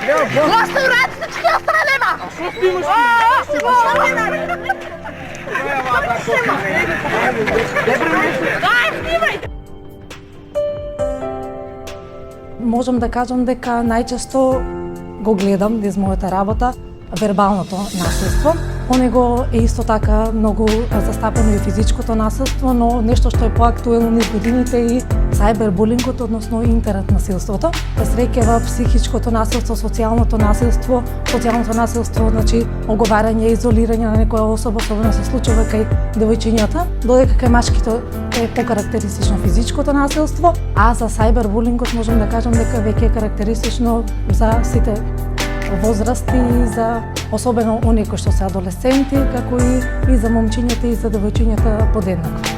Гласни ред, всички отстранена! Што ти имаш? Дај, снимај! Можам да кажам дека најчесто го гледам низ мојата работа вербалното насилство. По него е исто така многу застапено и физичкото насилство, но нешто што е поактуелно низ годините и сајбербулингот, односно интернет насилството. Да среќава психичкото насилство, социјалното насилство. Социјалното насилство значи оговарање, изолирање на некоја особа, особено се случува кај девојчињата, додека кај машките е покарактеристично физичкото насилство, а за сајбербулингот можам да кажам дека веќе е карактеристично за сите возрасти и за особено оние кои што се адолесценти, како и за момчињата и за девојчињата подеднакво.